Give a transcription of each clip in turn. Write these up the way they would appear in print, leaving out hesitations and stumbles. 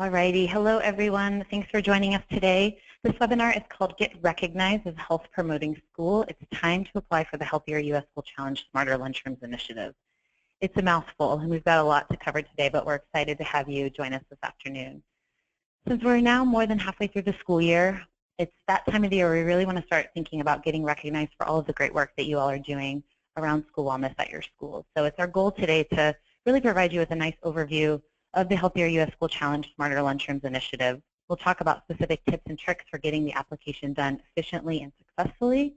Alrighty, hello everyone. Thanks for joining us today. This webinar is called Get Recognized as a Health Promoting School. It's time to apply for the HealthierUS School Challenge Smarter Lunchrooms initiative. It's a mouthful and we've got a lot to cover today, but we're excited to have you join us this afternoon. Since we're now more than halfway through the school year, it's that time of the year where we really want to start thinking about getting recognized for all of the great work that you all are doing around school wellness at your schools. So it's our goal today to really provide you with a nice overview of the HealthierUS School Challenge Smarter Lunchrooms initiative. We'll talk about specific tips and tricks for getting the application done efficiently and successfully.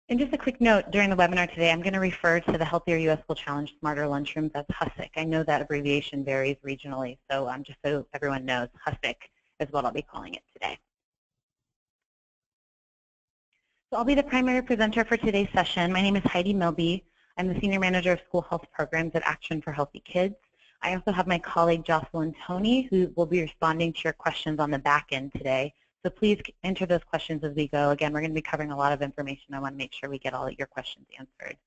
And just a quick note, during the webinar today, I'm going to refer to the HealthierUS School Challenge Smarter Lunchrooms as HealthierUS. I know that abbreviation varies regionally, so just so everyone knows, HealthierUS is what I'll be calling it today. So I'll be the primary presenter for today's session. My name is Heidi Milby. I'm the Senior Manager of School Health Programs at Action for Healthy Kids. I also have my colleague Jocelyn Toney, who will be responding to your questions on the back end today. So please enter those questions as we go. Again, we're going to be covering a lot of information. I want to make sure we get all of your questions answered.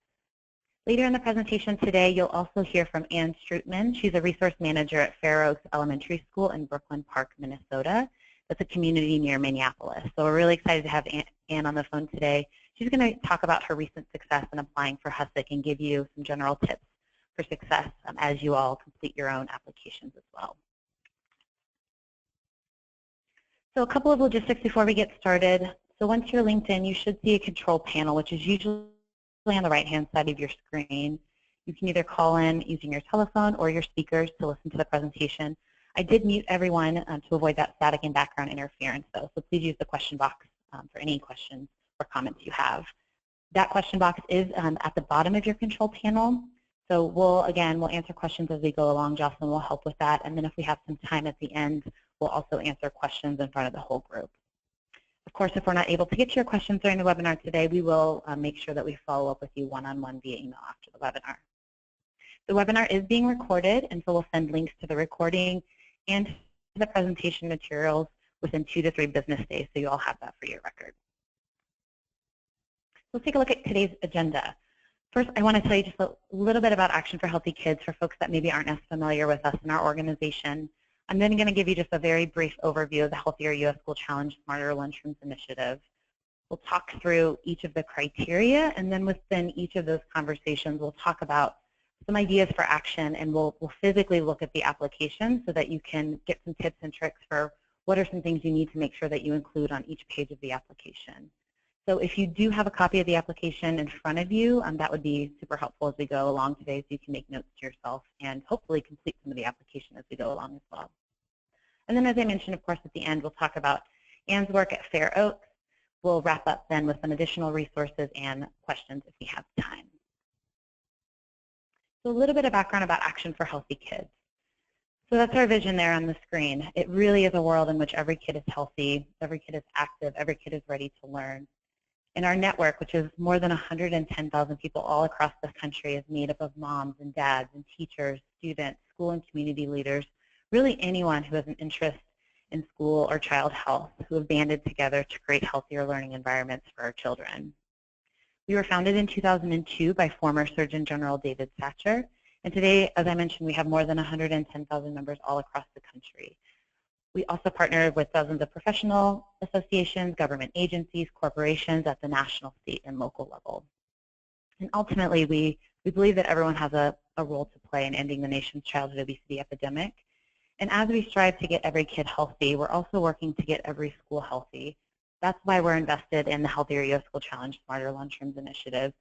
Later in the presentation today, you'll also hear from Ann Strutman. She's a resource manager at Fair Oaks Elementary School in Brooklyn Park, Minnesota. That's a community near Minneapolis. So we're really excited to have Ann on the phone today. She's going to talk about her recent success in applying for HealthierUS and give you some general tips for success as you all complete your own applications as well. So a couple of logistics before we get started. So once you're linked in, you should see a control panel, which is usually on the right-hand side of your screen. You can either call in using your telephone or your speakers to listen to the presentation. I did mute everyone to avoid that static and background interference, though, so please use the question box for any questions or comments you have. That question box is at the bottom of your control panel. So we'll answer questions as we go along. Jocelyn will help with that. And then if we have some time at the end, we'll also answer questions in front of the whole group. Of course, if we're not able to get to your questions during the webinar today, we will make sure that we follow up with you one-on-one via email after the webinar. The webinar is being recorded, and so we'll send links to the recording and to the presentation materials within 2 to 3 business days, so you all have that for your record. Let's take a look at today's agenda. First, I want to tell you just a little bit about Action for Healthy Kids for folks that maybe aren't as familiar with us in our organization. I'm then going to give you just a very brief overview of the HealthierUS School Challenge Smarter Lunchrooms initiative. We'll talk through each of the criteria, and then within each of those conversations, we'll talk about some ideas for action, and we'll physically look at the application so that you can get some tips and tricks for what are some things you need to make sure that you include on each page of the application. So if you do have a copy of the application in front of you, that would be super helpful as we go along today, so you can make notes to yourself and hopefully complete some of the application as we go along as well. And then as I mentioned, of course, at the end, we'll talk about Ann's work at Fair Oaks. We'll wrap up then with some additional resources and questions if we have time. So a little bit of background about Action for Healthy Kids. So that's our vision there on the screen. It really is a world in which every kid is healthy, every kid is active, every kid is ready to learn. And our network, which is more than 110,000 people all across the country, is made up of moms and dads and teachers, students, school and community leaders, really anyone who has an interest in school or child health, who have banded together to create healthier learning environments for our children. We were founded in 2002 by former Surgeon General David Satcher, and today, as I mentioned, we have more than 110,000 members all across the country. We also partner with dozens of professional associations, government agencies, corporations at the national, state, and local level. And ultimately, we believe that everyone has a role to play in ending the nation's childhood obesity epidemic. And as we strive to get every kid healthy, we're also working to get every school healthy. That's why we're invested in the HealthierUS School Challenge Smarter Lunchrooms initiative.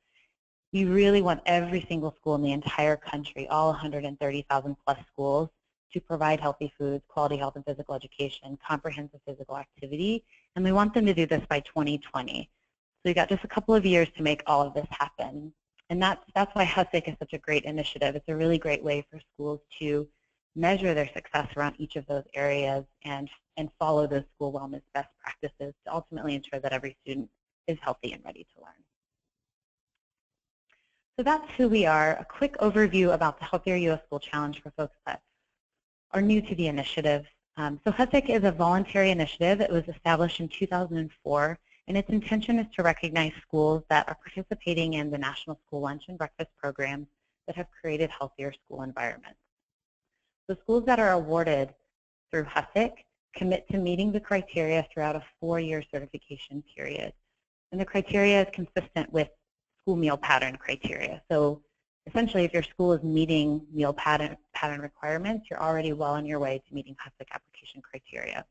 We really want every single school in the entire country, all 130,000 plus schools, to provide healthy foods, quality health and physical education, comprehensive physical activity, and we want them to do this by 2020. So we've got just a couple of years to make all of this happen. And that's why HealthierUS is such a great initiative. It's a really great way for schools to measure their success around each of those areas and follow those school wellness best practices to ultimately ensure that every student is healthy and ready to learn. So that's who we are. A quick overview about the HealthierUS School Challenge for folks that are new to the initiative. So HealthierUS is a voluntary initiative. It was established in 2004, and its intention is to recognize schools that are participating in the National School Lunch and Breakfast programs that have created healthier school environments. So schools that are awarded through HealthierUS commit to meeting the criteria throughout a 4-year certification period. And the criteria is consistent with school meal pattern criteria. So essentially, if your school is meeting meal pattern requirements, you're already well on your way to meeting HealthierUS application criteria.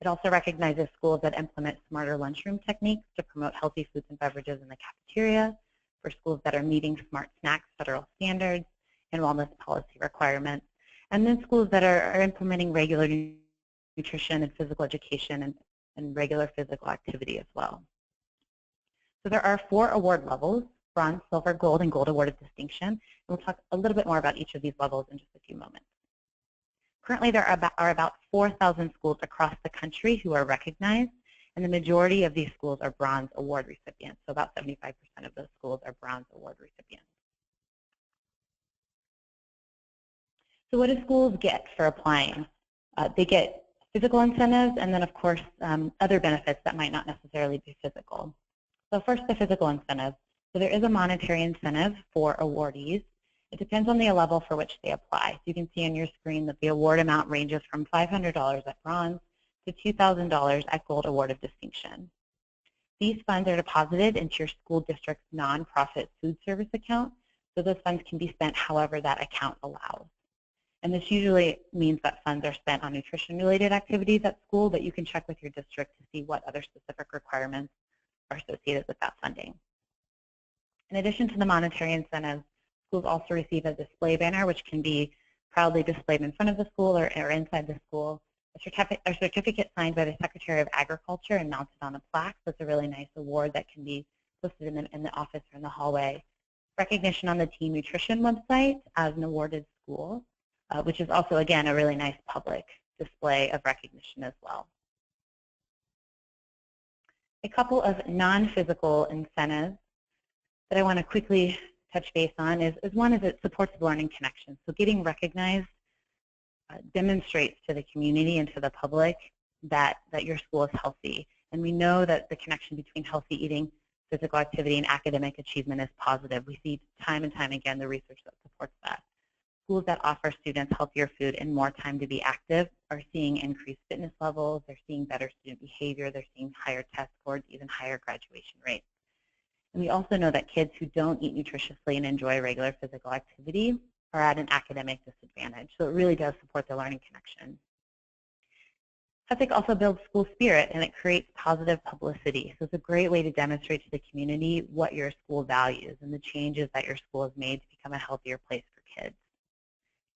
It also recognizes schools that implement smarter lunchroom techniques to promote healthy foods and beverages in the cafeteria, for schools that are meeting smart snacks federal standards and wellness policy requirements, and then schools that are implementing regular nutrition and physical education and regular physical activity as well. So there are 4 award levels: bronze, silver, gold, and gold awarded distinction. And we'll talk a little bit more about each of these levels in just a few moments. Currently, there are about 4,000 schools across the country who are recognized, and the majority of these schools are bronze award recipients. So about 75% of those schools are bronze award recipients. So what do schools get for applying? They get physical incentives and then, of course, other benefits that might not necessarily be physical. So first, the physical incentive. So there is a monetary incentive for awardees. It depends on the level for which they apply. So you can see on your screen that the award amount ranges from $500 at bronze to $2,000 at gold awarded distinction. These funds are deposited into your school district's nonprofit food service account, so those funds can be spent however that account allows. And this usually means that funds are spent on nutrition-related activities at school, but you can check with your district to see what other specific requirements are associated with that funding. In addition to the monetary incentives, schools also receive a display banner, which can be proudly displayed in front of the school or inside the school, a certificate signed by the Secretary of Agriculture and mounted on a plaque. So it's a really nice award that can be posted in the office or in the hallway. Recognition on the Teen Nutrition website as an awarded school, which is also, again, a really nice public display of recognition as well. A couple of non-physical incentives that I want to quickly touch base on is one is it supports learning connections. So getting recognized demonstrates to the community and to the public that your school is healthy. And we know that the connection between healthy eating, physical activity, and academic achievement is positive. We see time and time again the research that supports that. Schools that offer students healthier food and more time to be active are seeing increased fitness levels, they're seeing better student behavior, they're seeing higher test scores, even higher graduation rates. And we also know that kids who don't eat nutritiously and enjoy regular physical activity are at an academic disadvantage. So it really does support the learning connection. HealthierUS also builds school spirit, and it creates positive publicity. So it's a great way to demonstrate to the community what your school values and the changes that your school has made to become a healthier place for kids.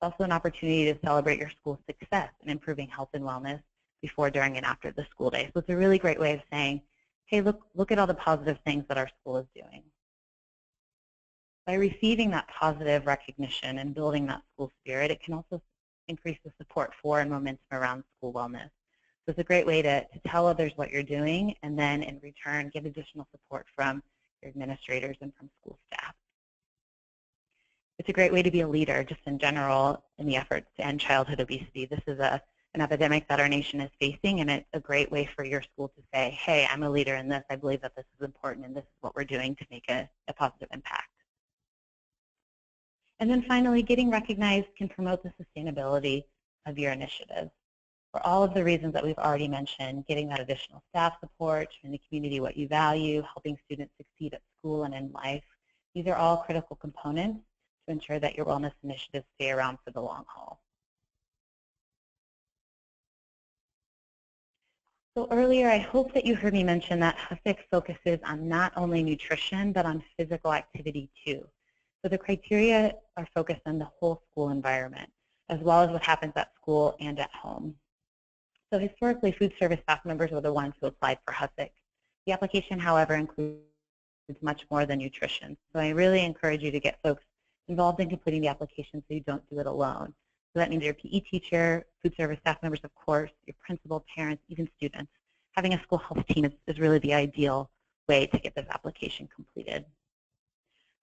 It's also an opportunity to celebrate your school's success in improving health and wellness before, during, and after the school day. So it's a really great way of saying, hey, look at all the positive things that our school is doing. By receiving that positive recognition and building that school spirit, it can also increase the support for and momentum around school wellness. So it's a great way to tell others what you're doing and then in return get additional support from your administrators and from school staff. It's a great way to be a leader just in general in the efforts to end childhood obesity. This is an epidemic that our nation is facing, and it's a great way for your school to say, hey, I'm a leader in this, I believe that this is important, and this is what we're doing to make a positive impact. And then finally, getting recognized can promote the sustainability of your initiatives. For all of the reasons that we've already mentioned, getting that additional staff support, showing the community what you value, helping students succeed at school and in life, these are all critical components to ensure that your wellness initiatives stay around for the long haul. So earlier, I hope that you heard me mention that HealthierUS focuses on not only nutrition, but on physical activity too. So the criteria are focused on the whole school environment, as well as what happens at school and at home. So historically, food service staff members were the ones who applied for HealthierUS. The application, however, includes much more than nutrition. So I really encourage you to get folks involved in completing the application so you don't do it alone. So that means your PE teacher, food service staff members, of course, your principal, parents, even students. Having a school health team is really the ideal way to get this application completed.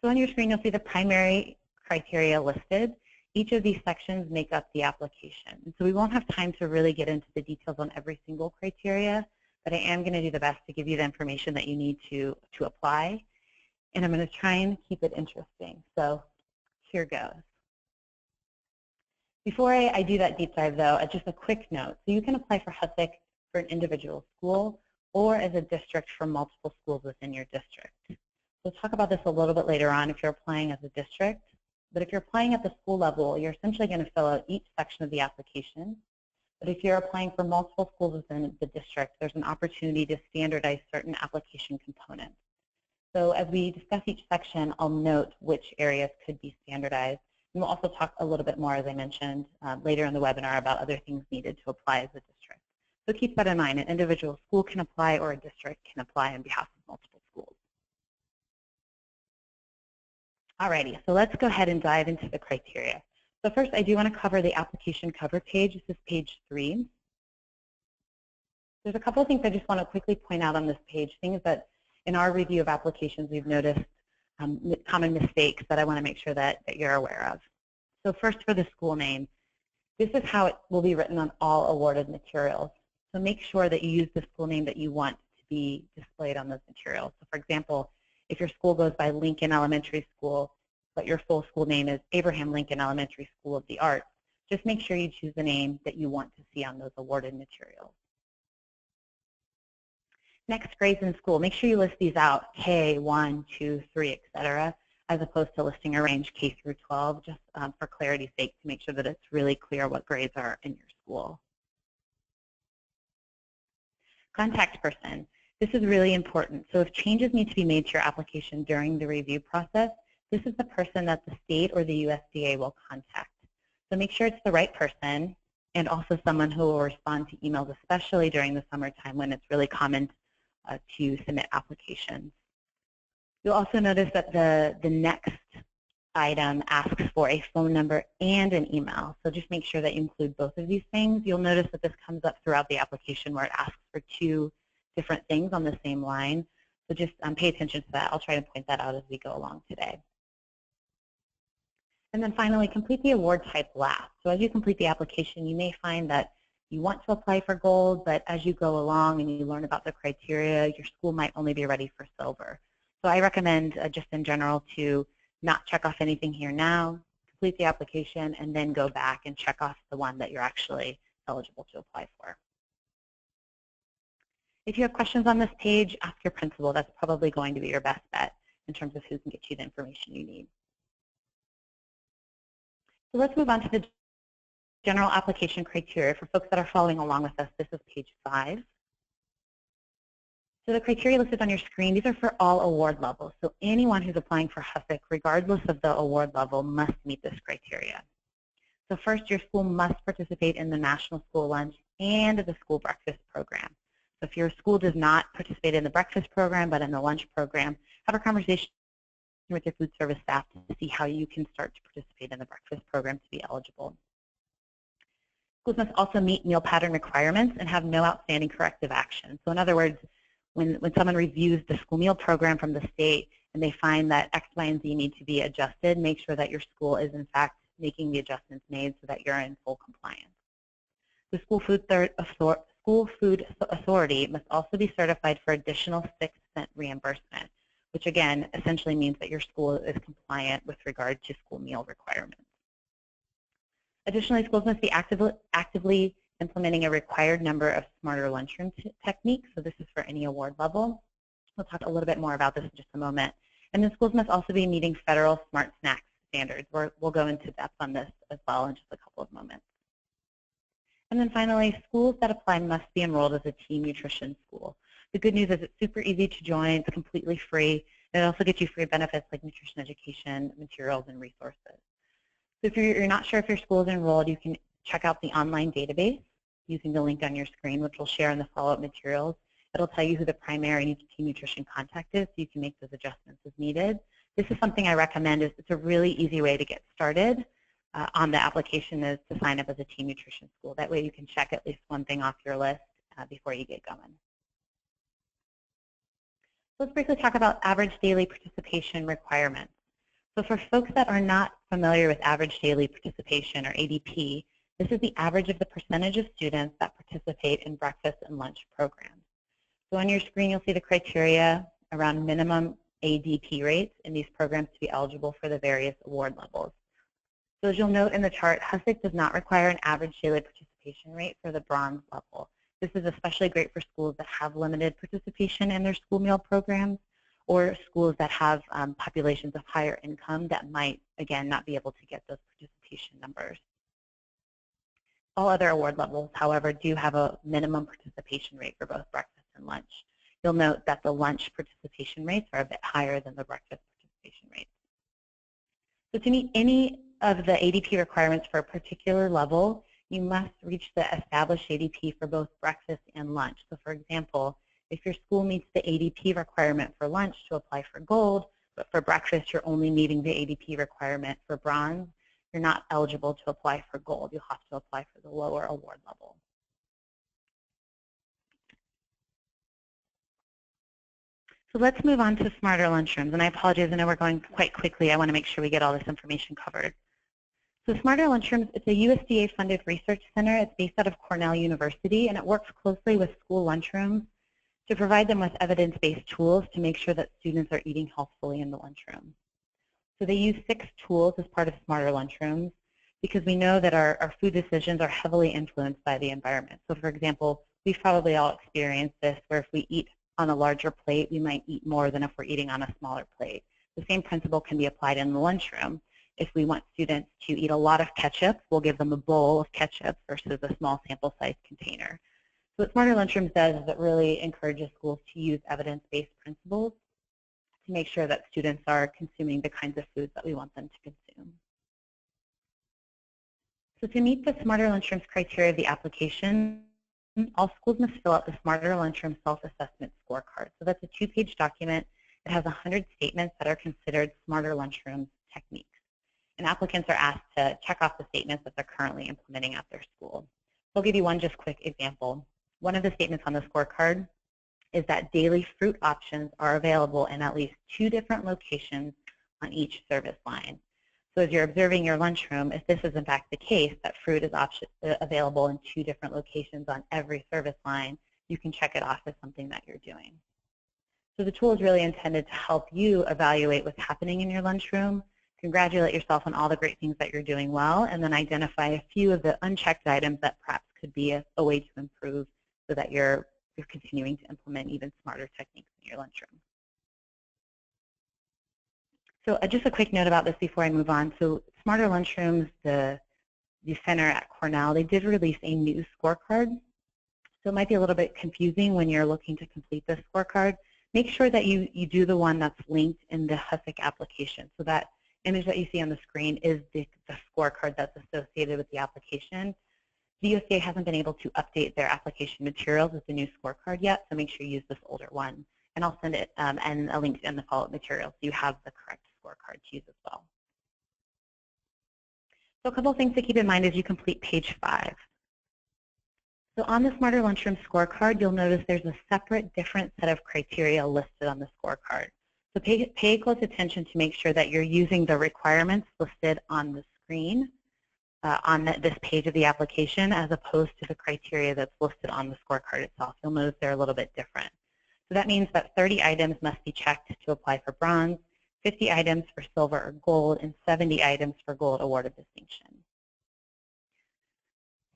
So on your screen, you'll see the primary criteria listed. Each of these sections make up the application. And so we won't have time to really get into the details on every single criteria, but I am going to do the best to give you the information that you need to apply. And I'm going to try and keep it interesting. So here goes. Before I do that deep dive, though, just a quick note. So you can apply for HealthierUS for an individual school or as a district for multiple schools within your district. We'll talk about this a little bit later on if you're applying as a district. But if you're applying at the school level, you're essentially going to fill out each section of the application. But if you're applying for multiple schools within the district, there's an opportunity to standardize certain application components. So as we discuss each section, I'll note which areas could be standardized. And we'll also talk a little bit more, as I mentioned, later in the webinar about other things needed to apply as a district. So keep that in mind. An individual school can apply or a district can apply on behalf of multiple schools. Alrighty, so let's go ahead and dive into the criteria. So first, I do want to cover the application cover page. This is page 3. There's a couple of things I just want to quickly point out on this page, things that in our review of applications we've noticed common mistakes that I want to make sure that you're aware of. So first, for the school name, this is how it will be written on all awarded materials. So make sure that you use the school name that you want to be displayed on those materials. So for example, if your school goes by Lincoln Elementary School, but your full school name is Abraham Lincoln Elementary School of the Arts, just make sure you choose the name that you want to see on those awarded materials. Next, grades in school. Make sure you list these out, K, 1, 2, 3, etc., as opposed to listing a range K through 12, just for clarity's sake, to make sure that it's really clear what grades are in your school. Contact person. This is really important. So if changes need to be made to your application during the review process, this is the person that the state or the USDA will contact. So make sure it's the right person and also someone who will respond to emails, especially during the summertime when it's really common to submit applications. You'll also notice that the next item asks for a phone number and an email. So just make sure that you include both of these things. You'll notice that this comes up throughout the application where it asks for 2 different things on the same line. So just pay attention to that. I'll try to point that out as we go along today. And then finally, complete the award type last. So as you complete the application, you may find that you want to apply for gold, but as you go along and you learn about the criteria, your school might only be ready for silver. So I recommend just in general to not check off anything here now, complete the application, and then go back and check off the one that you're actually eligible to apply for. If you have questions on this page, ask your principal. That's probably going to be your best bet in terms of who can get you the information you need. So let's move on to the general application criteria. For folks that are following along with us, this is page 5. So the criteria listed on your screen, these are for all award levels. So anyone who's applying for HealthierUS, regardless of the award level, must meet this criteria. So first, your school must participate in the National School Lunch and the School Breakfast Program. So if your school does not participate in the breakfast program but in the lunch program, have a conversation with your food service staff to see how you can start to participate in the breakfast program to be eligible. Schools must also meet meal pattern requirements and have no outstanding corrective action. So in other words, when someone reviews the school meal program from the state and they find that X, Y, and Z need to be adjusted, make sure that your school is in fact making the adjustments made so that you're in full compliance. The School Food Authority must also be certified for additional 6-cent reimbursement, which again essentially means that your school is compliant with regard to school meal requirements. Additionally, schools must be actively implementing a required number of smarter lunchroom techniques. So this is for any award level. We'll talk a little bit more about this in just a moment. And then schools must also be meeting federal smart snacks standards. We'll go into depth on this as well in just a couple of moments. And then finally, schools that apply must be enrolled as a team nutrition school. The good news is it's super easy to join. It's completely free. And it also gets you free benefits like nutrition education, materials, and resources. So if you're not sure if your school is enrolled, you can check out the online database using the link on your screen, which we'll share in the follow-up materials. It'll tell you who the primary team nutrition contact is, so you can make those adjustments as needed. This is something I recommend. It's a really easy way to get started on the application is to sign up as a team nutrition school. That way you can check at least one thing off your list before you get going. Let's briefly talk about average daily participation requirements. So for folks that are not familiar with average daily participation, or ADP, this is the average of the percentage of students that participate in breakfast and lunch programs. So on your screen, you'll see the criteria around minimum ADP rates in these programs to be eligible for the various award levels. So as you'll note in the chart, HealthierUS does not require an average daily participation rate for the bronze level. This is especially great for schools that have limited participation in their school meal programs, or schools that have populations of higher income that might, again, not be able to get those participation numbers. All other award levels, however, do have a minimum participation rate for both breakfast and lunch. You'll note that the lunch participation rates are a bit higher than the breakfast participation rates. So to meet any of the ADP requirements for a particular level, you must reach the established ADP for both breakfast and lunch. So for example, if your school meets the ADP requirement for lunch to apply for gold, but for breakfast you're only meeting the ADP requirement for bronze, you're not eligible to apply for gold. You'll have to apply for the lower award level. So let's move on to smarter lunchrooms. And I apologize, I know we're going quite quickly. I want to make sure we get all this information covered. So Smarter Lunchrooms, it's a USDA-funded research center. It's based out of Cornell University, and it works closely with school lunchrooms to provide them with evidence-based tools to make sure that students are eating healthfully in the lunchroom. So they use 6 tools as part of Smarter Lunchrooms because we know that our food decisions are heavily influenced by the environment. So for example, we've probably all experienced this where if we eat on a larger plate, we might eat more than if we're eating on a smaller plate. The same principle can be applied in the lunchroom. If we want students to eat a lot of ketchup, we'll give them a bowl of ketchup versus a small sample size container. So what Smarter Lunchrooms does is it really encourages schools to use evidence-based principles to make sure that students are consuming the kinds of foods that we want them to consume. So to meet the Smarter Lunchrooms criteria of the application, all schools must fill out the Smarter Lunchroom Self-Assessment Scorecard. So that's a 2-page document. It has 100 statements that are considered Smarter Lunchrooms techniques. And applicants are asked to check off the statements that they're currently implementing at their school. I'll give you one just quick example. One of the statements on the scorecard is that daily fruit options are available in at least 2 different locations on each service line. So as you're observing your lunchroom, if this is in fact the case, that fruit is available in 2 different locations on every service line, you can check it off as something that you're doing. So the tool is really intended to help you evaluate what's happening in your lunchroom, congratulate yourself on all the great things that you're doing well, and then identify a few of the unchecked items that perhaps could be a way to improve so that you're continuing to implement even smarter techniques in your lunchroom. So just a quick note about this before I move on. So Smarter Lunchrooms, the center at Cornell, they did release a new scorecard. So it might be a little bit confusing when you're looking to complete this scorecard. Make sure that you do the one that's linked in the HealthierUS application. So that image that you see on the screen is the scorecard that's associated with the application. The USDA hasn't been able to update their application materials with the new scorecard yet, so make sure you use this older one. And I'll send it and a link in the follow-up materials so you have the correct scorecard to use as well. So a couple of things to keep in mind as you complete page 5. So on the Smarter Lunchroom scorecard, you'll notice there's a separate, different set of criteria listed on the scorecard. So pay close attention to make sure that you're using the requirements listed on the screen on this page of the application as opposed to the criteria that's listed on the scorecard itself. You'll notice they're a little bit different. So that means that 30 items must be checked to apply for bronze, 50 items for silver or gold, and 70 items for gold award of distinction.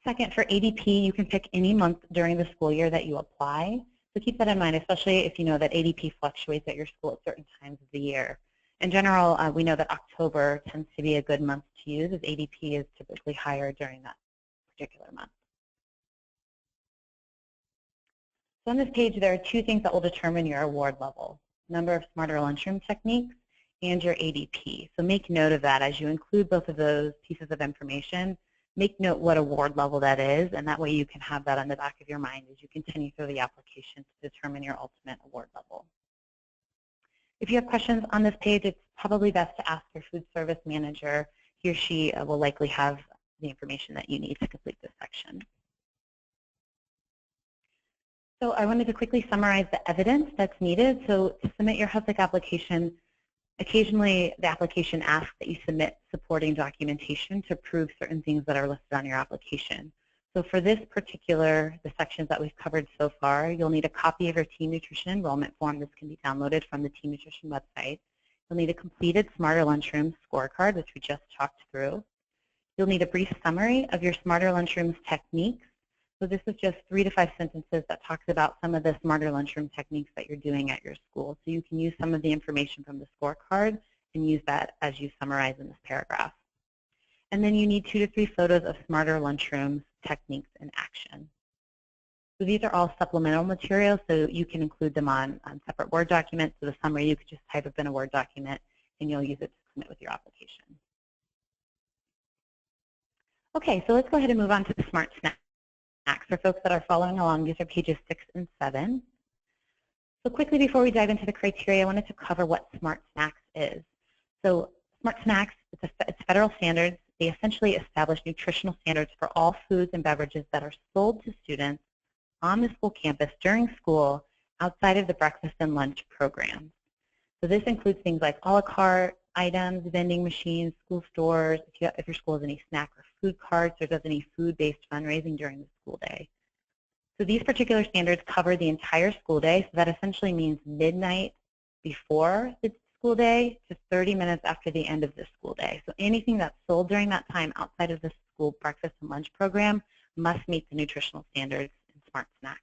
Second, for ADP, you can pick any month during the school year that you apply. So keep that in mind, especially if you know that ADP fluctuates at your school at certain times of the year. In general, we know that October tends to be a good month to use as ADP is typically higher during that particular month. So on this page, there are 2 things that will determine your award level: number of Smarter Lunchroom techniques and your ADP. So make note of that as you include both of those pieces of information. Make note what award level that is, and that way you can have that on the back of your mind as you continue through the application to determine your ultimate award level. If you have questions on this page, it's probably best to ask your food service manager. He or she will likely have the information that you need to complete this section. So I wanted to quickly summarize the evidence that's needed. So to submit your HealthierUS application, occasionally the application asks that you submit supporting documentation to prove certain things that are listed on your application. So for this particular, the sections that we've covered so far, you'll need a copy of your Team Nutrition enrollment form. This can be downloaded from the Team Nutrition website. You'll need a completed Smarter Lunchroom scorecard, which we just talked through. You'll need a brief summary of your Smarter Lunchrooms techniques. So this is just 3 to 5 sentences that talks about some of the Smarter Lunchroom techniques that you're doing at your school. So you can use some of the information from the scorecard and use that as you summarize in this paragraph. And then you need 2 to 3 photos of Smarter Lunchrooms techniques in action. So these are all supplemental materials, so you can include them on separate Word documents. So the summary you could just type up in a Word document and you'll use it to submit with your application. Okay, so let's go ahead and move on to the Smart Snacks. For folks that are following along, these are pages 6 and 7. So quickly before we dive into the criteria, I wanted to cover what Smart Snacks is. So Smart Snacks, it's federal standards. They essentially establish nutritional standards for all foods and beverages that are sold to students on the school campus during school outside of the breakfast and lunch programs. So this includes things like a la carte items, vending machines, school stores, if your school has any snack or food carts or does any food-based fundraising during the school day. So these particular standards cover the entire school day, so that essentially means midnight before the school day to 30 minutes after the end of the school day. So anything that's sold during that time outside of the school breakfast and lunch program must meet the nutritional standards in Smart Snacks.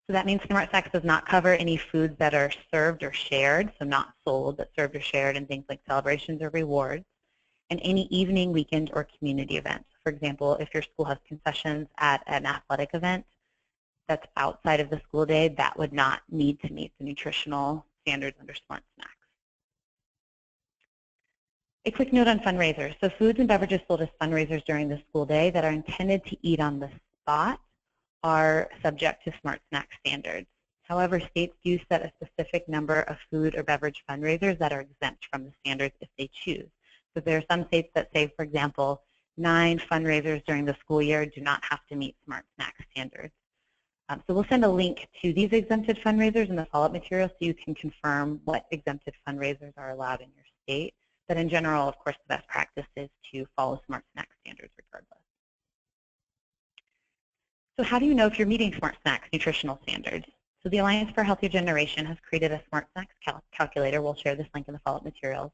So that means Smart Snacks does not cover any foods that are served or shared, so not sold, but served or shared in things like celebrations or rewards, and any evening, weekend, or community events. For example, if your school has concessions at an athletic event that's outside of the school day, that would not need to meet the nutritional standards under Smart Snacks. A quick note on fundraisers. So foods and beverages sold as fundraisers during the school day that are intended to eat on the spot are subject to Smart Snack standards. However, states do set a specific number of food or beverage fundraisers that are exempt from the standards if they choose. So there are some states that say, for example, 9 fundraisers during the school year do not have to meet Smart Snack standards. So we'll send a link to these exempted fundraisers in the follow-up material so you can confirm what exempted fundraisers are allowed in your state. But in general, of course, the best practice is to follow Smart Snack standards regardless. So how do you know if you're meeting Smart Snacks nutritional standards? So the Alliance for a Healthier Generation has created a Smart Snacks calculator. We'll share this link in the follow-up materials.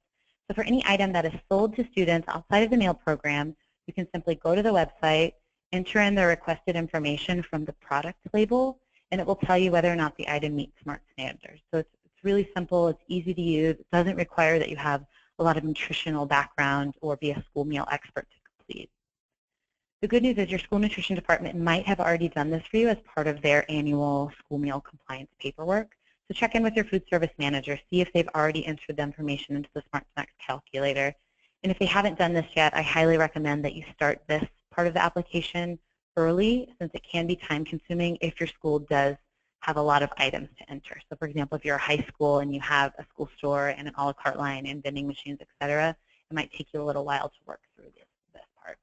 So for any item that is sold to students outside of the meal program, you can simply go to the website, enter in the requested information from the product label, and it will tell you whether or not the item meets Smart standards. So it's really simple, it's easy to use, it doesn't require that you have a lot of nutritional background or be a school meal expert to complete. The good news is your school nutrition department might have already done this for you as part of their annual school meal compliance paperwork. So check in with your food service manager, see if they've already entered the information into the Smart Snacks calculator. And if they haven't done this yet, I highly recommend that you start this part of the application early, since it can be time consuming if your school does have a lot of items to enter. So for example, if you're a high school and you have a school store and an a la carte line and vending machines, et cetera, it might take you a little while to work through this part.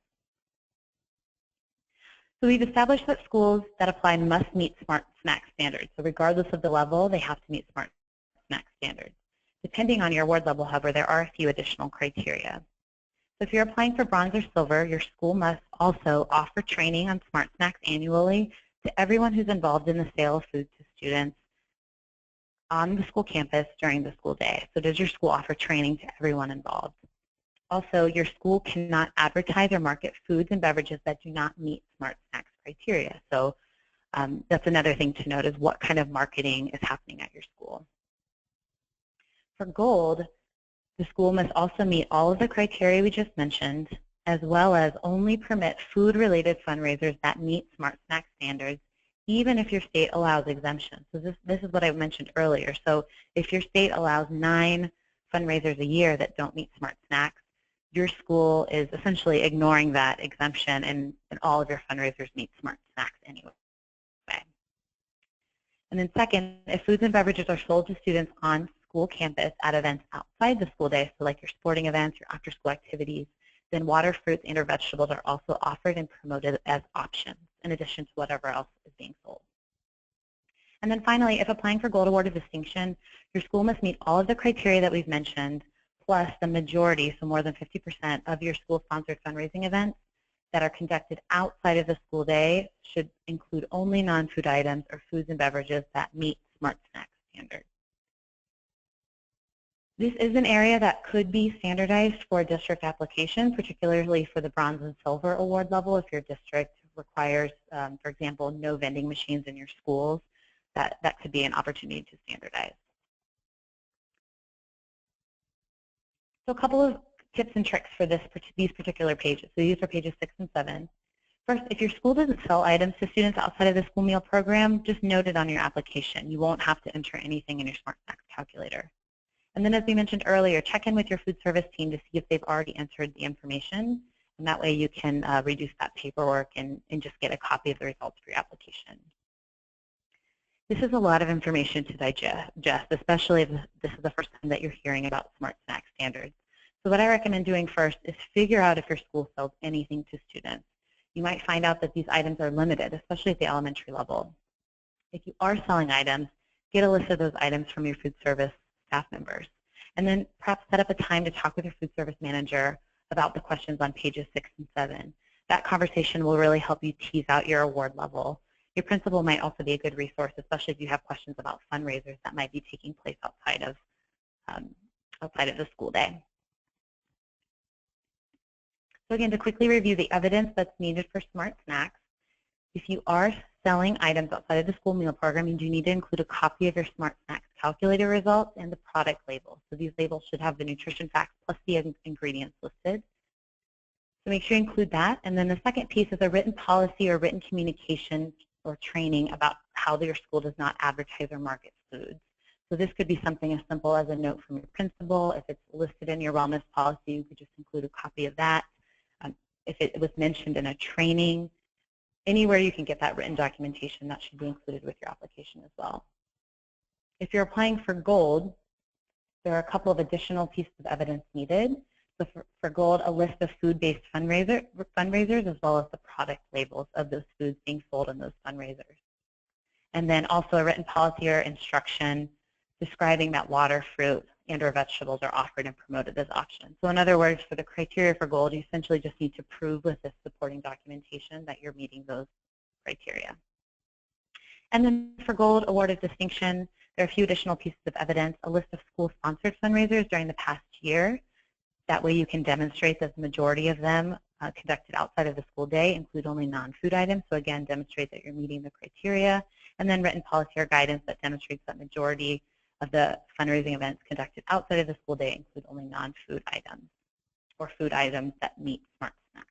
So we've established that schools that apply must meet Smart Snack standards. So regardless of the level, they have to meet Smart Snack standards. Depending on your award level, however, there are a few additional criteria. So if you're applying for bronze or silver, your school must also offer training on Smart Snacks annually to everyone who's involved in the sale of food to students on the school campus during the school day. So does your school offer training to everyone involved? Also, your school cannot advertise or market foods and beverages that do not meet Smart Snacks criteria. So that's another thing to note, is what kind of marketing is happening at your school. For gold, the school must also meet all of the criteria we just mentioned, as well as only permit food-related fundraisers that meet Smart Snack standards, even if your state allows exemptions. So this is what I mentioned earlier. So if your state allows 9 fundraisers a year that don't meet Smart Snacks, your school is essentially ignoring that exemption, and all of your fundraisers meet Smart Snacks anyway. And then second, if foods and beverages are sold to students on school campus at events outside the school day, so like your sporting events, your after-school activities, then water, fruits, and or vegetables are also offered and promoted as options in addition to whatever else is being sold. And then finally, if applying for Gold Award of Distinction, your school must meet all of the criteria that we've mentioned, plus the majority, so more than 50% of your school-sponsored fundraising events that are conducted outside of the school day should include only non-food items or foods and beverages that meet Smart Snack standards. This is an area that could be standardized for a district application, particularly for the bronze and silver award level. If your district requires, for example, no vending machines in your schools, that could be an opportunity to standardize. So a couple of tips and tricks for these particular pages. So these are pages 6 and 7. First, if your school doesn't sell items to students outside of the school meal program, just note it on your application. You won't have to enter anything in your Smart Snacks calculator. And then as we mentioned earlier, check in with your food service team to see if they've already entered the information. And that way you can reduce that paperwork and just get a copy of the results for your application. This is a lot of information to digest, especially if this is the first time that you're hearing about Smart Snack standards. So what I recommend doing first is figure out if your school sells anything to students. You might find out that these items are limited, especially at the elementary level. If you are selling items, get a list of those items from your food service staff members. And then perhaps set up a time to talk with your food service manager about the questions on pages 6 and 7. That conversation will really help you tease out your award level. Your principal might also be a good resource, especially if you have questions about fundraisers that might be taking place outside of the school day. So again, to quickly review the evidence that's needed for Smart Snacks, if you are selling items outside of the school meal program, you do need to include a copy of your Smart Snacks calculator results and the product label. So these labels should have the nutrition facts plus the ingredients listed. So make sure you include that. And then the second piece is a written policy or written communication or training about how your school does not advertise or market foods. So this could be something as simple as a note from your principal. If it's listed in your wellness policy, you could just include a copy of that. If it was mentioned in a training, anywhere you can get that written documentation, that should be included with your application as well. If you're applying for gold, there are a couple of additional pieces of evidence needed. So for gold, a list of food-based fundraisers as well as the product labels of those foods being sold in those fundraisers. And then also a written policy or instruction describing that water, fruit, and or vegetables are offered and promoted as options. So in other words, for the criteria for gold, you essentially just need to prove with this supporting documentation that you're meeting those criteria. And then for gold award of distinction, there are a few additional pieces of evidence, a list of school-sponsored fundraisers during the past year. That way you can demonstrate that the majority of them conducted outside of the school day include only non-food items. So again, demonstrate that you're meeting the criteria. And then written policy or guidance that demonstrates that majority of the fundraising events conducted outside of the school day include only non-food items or food items that meet Smart Snacks.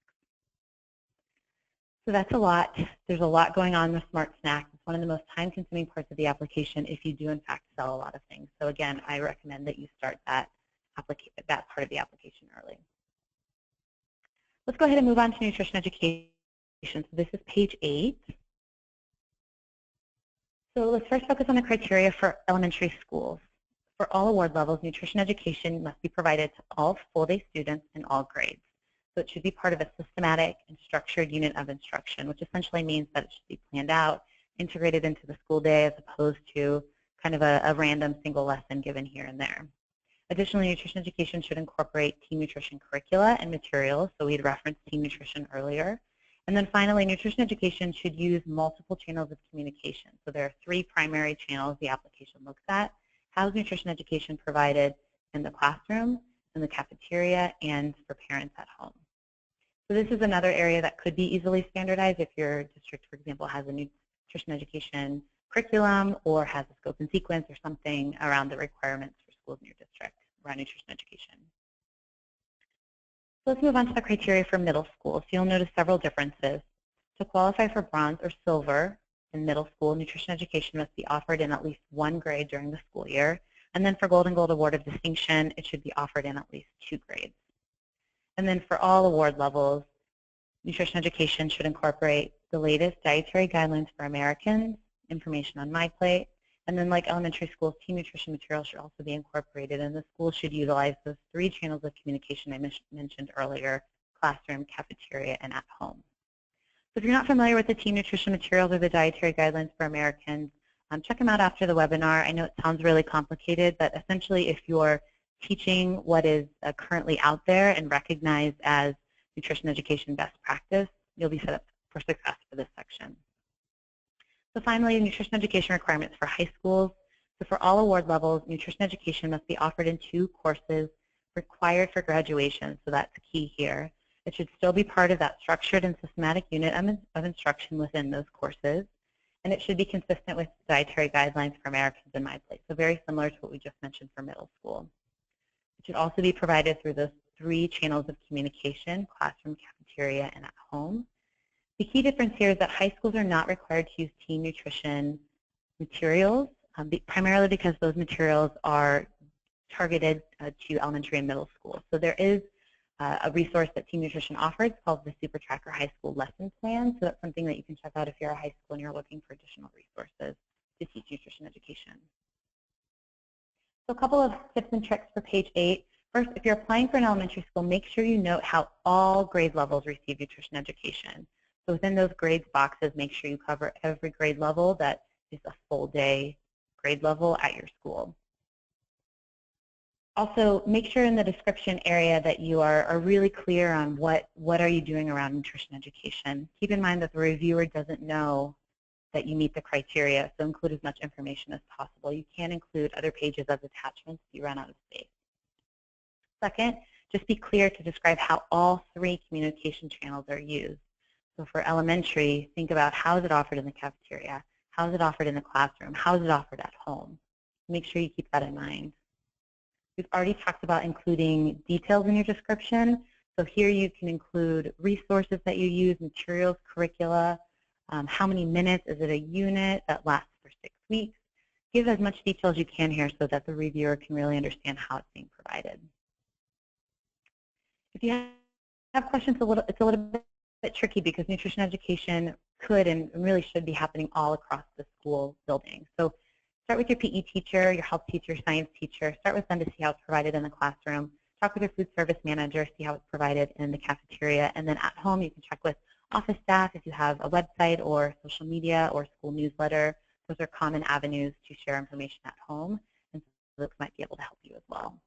So that's a lot. There's a lot going on with Smart Snacks. It's one of the most time-consuming parts of the application if you do, in fact, sell a lot of things. So again, I recommend that you start that part of the application early. Let's go ahead and move on to nutrition education. So this is page 8. So let's first focus on the criteria for elementary schools. For all award levels, nutrition education must be provided to all full-day students in all grades. So it should be part of a systematic and structured unit of instruction, which essentially means that it should be planned out, integrated into the school day, as opposed to kind of a random single lesson given here and there. Additionally, nutrition education should incorporate team nutrition curricula and materials, so we had referenced team nutrition earlier. And then finally, nutrition education should use multiple channels of communication. So there are 3 primary channels the application looks at. How is nutrition education provided in the classroom, in the cafeteria, and for parents at home? So this is another area that could be easily standardized if your district, for example, has a nutrition education curriculum or has a scope and sequence or something around the requirements for schools in your district around nutrition education. So let's move on to the criteria for middle school. So you'll notice several differences. To qualify for bronze or silver in middle school, nutrition education must be offered in at least 1 grade during the school year. And then for gold and gold award of distinction, it should be offered in at least 2 grades. And then for all award levels, nutrition education should incorporate the latest dietary guidelines for Americans, information on MyPlate, and then like elementary schools, team nutrition materials should also be incorporated, and the school should utilize those 3 channels of communication I mentioned earlier, classroom, cafeteria, and at home. So if you're not familiar with the team nutrition materials or the dietary guidelines for Americans, check them out after the webinar. I know it sounds really complicated, but essentially if you're teaching what is currently out there and recognized as nutrition education best practice, you'll be set up for success for this section. So finally, nutrition education requirements for high schools. So for all award levels, nutrition education must be offered in 2 courses required for graduation, so that's key here. It should still be part of that structured and systematic unit of instruction within those courses, and it should be consistent with dietary guidelines for Americans in My Plate, so very similar to what we just mentioned for middle school. It should also be provided through those 3 channels of communication: classroom, cafeteria, and at home. The key difference here is that high schools are not required to use teen nutrition materials, primarily because those materials are targeted to elementary and middle school. So there is a resource that Teen Nutrition offers called the Super Tracker High School Lesson Plan. So that's something that you can check out if you're a high school and you're looking for additional resources to teach nutrition education. So a couple of tips and tricks for page 8. First, if you're applying for an elementary school, make sure you note how all grade levels receive nutrition education. So within those grades boxes, make sure you cover every grade level that is a full day grade level at your school. Also, make sure in the description area that you are really clear on what are you doing around nutrition education. Keep in mind that the reviewer doesn't know that you meet the criteria, so include as much information as possible. You can include other pages as attachments if you run out of space. Second, just be clear to describe how all 3 communication channels are used. So for elementary, think about how is it offered in the cafeteria, how is it offered in the classroom, how is it offered at home. Make sure you keep that in mind. We've already talked about including details in your description. So here you can include resources that you use, materials, curricula, how many minutes, is it a unit that lasts for 6 weeks. Give as much detail as you can here so that the reviewer can really understand how it's being provided. If you have questions, it's a little bit tricky because nutrition education could and really should be happening all across the school building. So start with your PE teacher, your health teacher, science teacher. Start with them to see how it's provided in the classroom. Talk with your food service manager, see how it's provided in the cafeteria. And then at home, you can check with office staff if you have a website or social media or school newsletter. Those are common avenues to share information at home, and folks might be able to help you as well.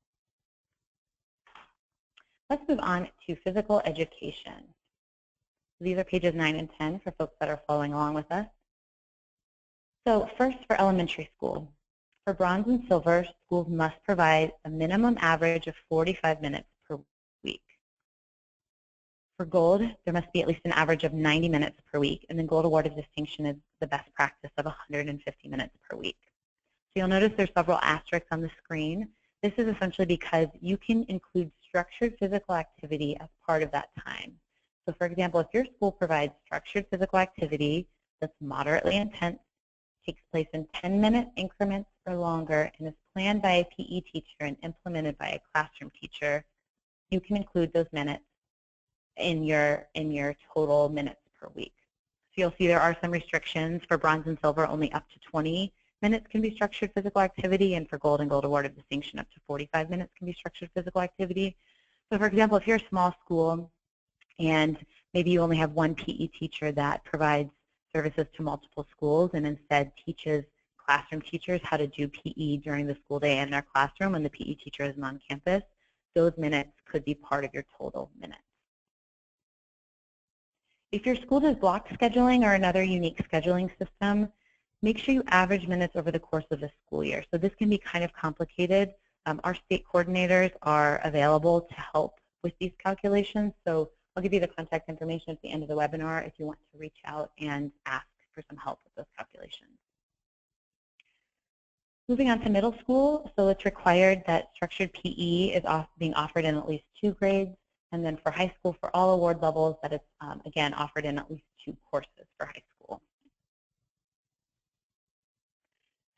Let's move on to physical education. These are pages 9 and 10 for folks that are following along with us. So first, for elementary school. For bronze and silver, schools must provide a minimum average of 45 minutes per week. For gold, there must be at least an average of 90 minutes per week, and then gold awarded distinction is the best practice of 150 minutes per week. So you'll notice there's several asterisks on the screen. This is essentially because you can include structured physical activity as part of that time. So for example, if your school provides structured physical activity that's moderately intense, takes place in 10-minute increments or longer, and is planned by a PE teacher and implemented by a classroom teacher, you can include those minutes in your total minutes per week. So you'll see there are some restrictions. For bronze and silver, only up to 20 minutes can be structured physical activity, and for gold and gold awarded distinction, up to 45 minutes can be structured physical activity. So for example, if you're a small school and maybe you only have one PE teacher that provides services to multiple schools and instead teaches classroom teachers how to do PE during the school day in their classroom when the PE teacher isn't on campus, those minutes could be part of your total minutes. If your school does block scheduling or another unique scheduling system, make sure you average minutes over the course of the school year. So this can be kind of complicated. Our state coordinators are available to help with these calculations. So I'll give you the contact information at the end of the webinar if you want to reach out and ask for some help with those calculations. Moving on to middle school, so it's required that structured PE is being offered in at least 2 grades, and then for high school, for all award levels, that it's, again, offered in at least 2 courses for high school.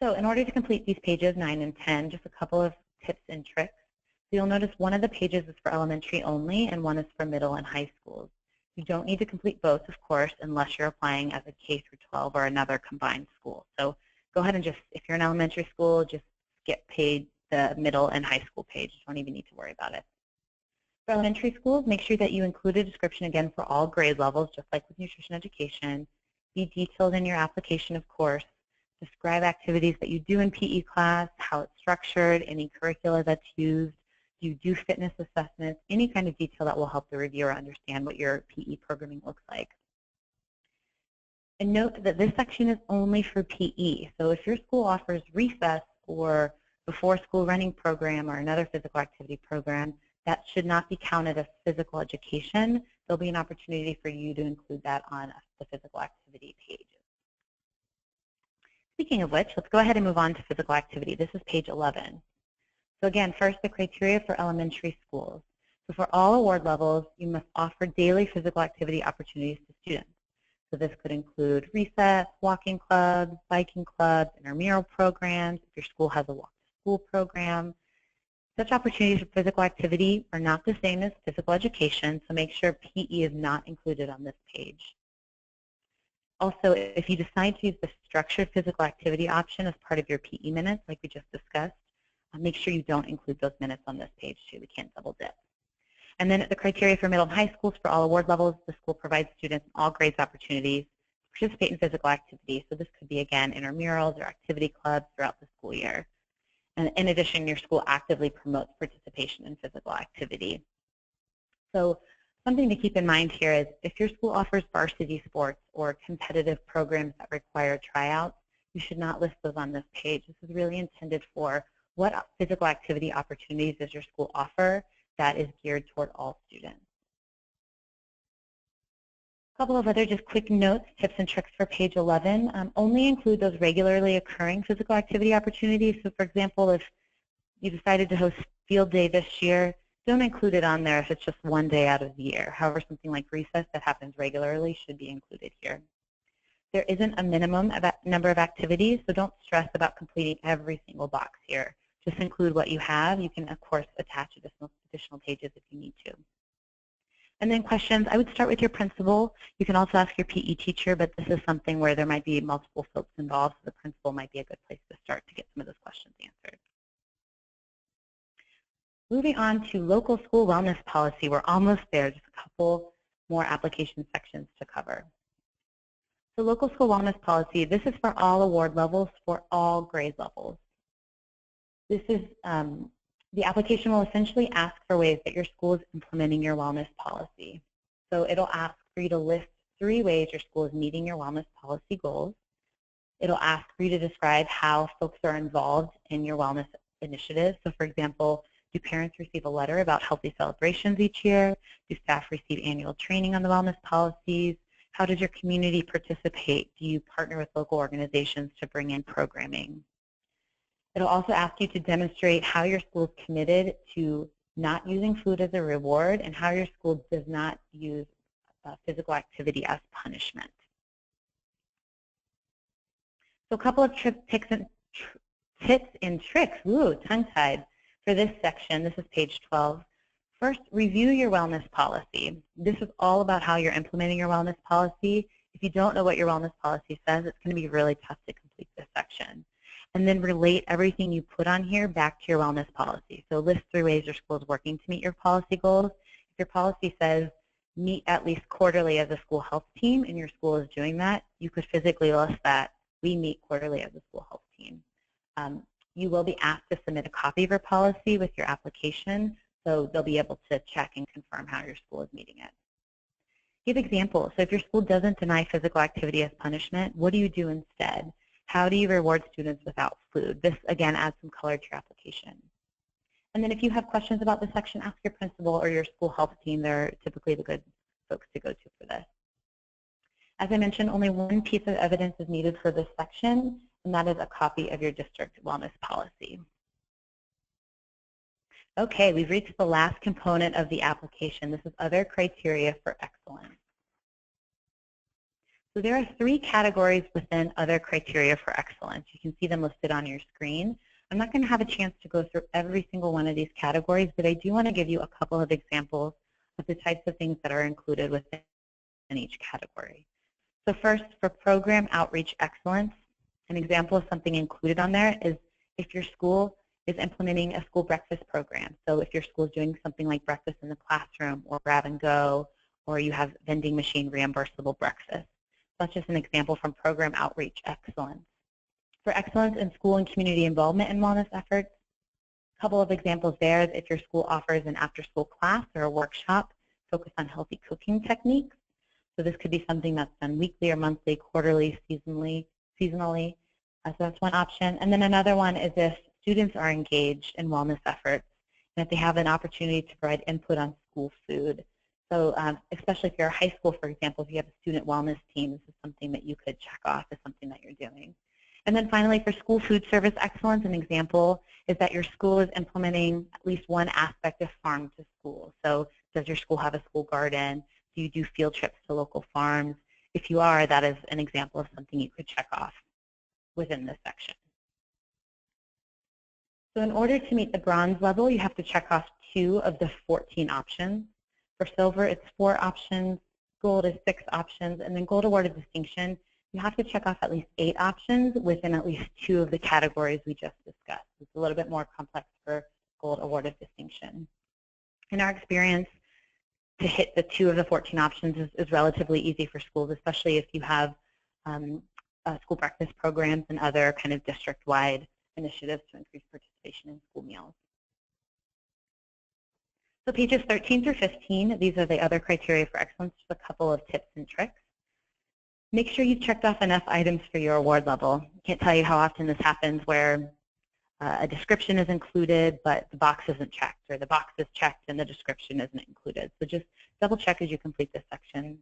So in order to complete these pages 9 and 10, just a couple of tips and tricks. So you'll notice one of the pages is for elementary only and one is for middle and high schools. You don't need to complete both, of course, unless you're applying as a K through 12 or another combined school. So go ahead and just, if you're an elementary school, just skip the middle and high school page. You don't even need to worry about it. For elementary schools, make sure that you include a description again for all grade levels, just like with nutrition education. Be detailed in your application, of course. Describe activities that you do in PE class, how it's structured, any curricula that's used. You do fitness assessments, any kind of detail that will help the reviewer understand what your PE programming looks like. And note that this section is only for PE. So if your school offers recess or before school running program or another physical activity program, that should not be counted as physical education. There'll be an opportunity for you to include that on the physical activity pages. Speaking of which, let's go ahead and move on to physical activity. This is page 11. So again, first, the criteria for elementary schools. So for all award levels, you must offer daily physical activity opportunities to students. So this could include recess, walking clubs, biking clubs, intramural programs, if your school has a walk-to-school program. Such opportunities for physical activity are not the same as physical education, so make sure PE is not included on this page. Also, if you decide to use the structured physical activity option as part of your PE minutes, like we just discussed, make sure you don't include those minutes on this page too. We can't double dip. And then the criteria for middle and high schools for all award levels, the school provides students in all grades opportunities to participate in physical activity. So this could be, again, intramurals or activity clubs throughout the school year. And in addition, your school actively promotes participation in physical activity. So something to keep in mind here is if your school offers varsity sports or competitive programs that require tryouts, you should not list those on this page. This is really intended for what physical activity opportunities does your school offer that is geared toward all students. A couple of other just quick notes, tips and tricks for page 11. Only include those regularly occurring physical activity opportunities. So for example, if you decided to host field day this year, don't include it on there if it's just one day out of the year. However, something like recess that happens regularly should be included here. There isn't a minimum number of activities, so don't stress about completing every single box here. Just include what you have. You can, of course, attach additional pages if you need to. And then questions, I would start with your principal. You can also ask your PE teacher, but this is something where there might be multiple folks involved, so the principal might be a good place to start to get some of those questions answered. Moving on to local school wellness policy. We're almost there, just a couple more application sections to cover. So local school wellness policy, this is for all award levels, for all grade levels. This is, the application will essentially ask for ways that your school is implementing your wellness policy. So it'll ask for you to list 3 ways your school is meeting your wellness policy goals. It'll ask for you to describe how folks are involved in your wellness initiatives. So for example, do parents receive a letter about healthy celebrations each year? Do staff receive annual training on the wellness policies? How does your community participate? Do you partner with local organizations to bring in programming? It'll also ask you to demonstrate how your school is committed to not using food as a reward and how your school does not use physical activity as punishment. So a couple of tips and tricks, tongue-tied, for this section. This is page 12. First, review your wellness policy. This is all about how you're implementing your wellness policy. If you don't know what your wellness policy says, it's going to be really tough to complete this section. And then relate everything you put on here back to your wellness policy. So list 3 ways your school is working to meet your policy goals. If your policy says meet at least quarterly as a school health team and your school is doing that, you could physically list that we meet quarterly as a school health team. You will be asked to submit a copy of your policy with your application, so they'll be able to check and confirm how your school is meeting it. Give examples. So if your school doesn't deny physical activity as punishment, what do you do instead? How do you reward students without food? This, again, adds some color to your application. And then if you have questions about this section, ask your principal or your school health team. They're typically the good folks to go to for this. As I mentioned, only 1 piece of evidence is needed for this section, and that is a copy of your district wellness policy. Okay, we've reached the last component of the application. This is other criteria for excellence. So there are 3 categories within other criteria for excellence. You can see them listed on your screen. I'm not going to have a chance to go through every single one of these categories, but I do want to give you a couple of examples of the types of things that are included within each category. So first, for program outreach excellence, an example of something included on there is if your school is implementing a school breakfast program. So if your school is doing something like breakfast in the classroom or grab and go, or you have vending machine reimbursable breakfast. That's just an example from program outreach excellence. For excellence in school and community involvement in wellness efforts, a couple of examples there is if your school offers an after-school class or a workshop focused on healthy cooking techniques. So this could be something that's done weekly or monthly, quarterly, seasonally. So that's one option. And then another one is if students are engaged in wellness efforts and if they have an opportunity to provide input on school food. So especially if you're a high school, for example, if you have a student wellness team, this is something that you could check off as something that you're doing. And then finally, for school food service excellence, an example is that your school is implementing at least one aspect of farm to school. So does your school have a school garden? Do you do field trips to local farms? If you are, that is an example of something you could check off within this section. So in order to meet the bronze level, you have to check off 2 of the 14 options. For silver, it's 4 options, gold is 6 options, and then gold awarded distinction, you have to check off at least 8 options within at least 2 of the categories we just discussed. It's a little bit more complex for gold awarded distinction. In our experience, to hit the 2 of the 14 options is relatively easy for schools, especially if you have school breakfast programs and other kind of district-wide initiatives to increase participation in school meals. So pages 13 through 15, these are the other criteria for excellence, just a couple of tips and tricks. Make sure you've checked off enough items for your award level. I can't tell you how often this happens where a description is included, but the box isn't checked, or the box is checked and the description isn't included. So just double check as you complete this section.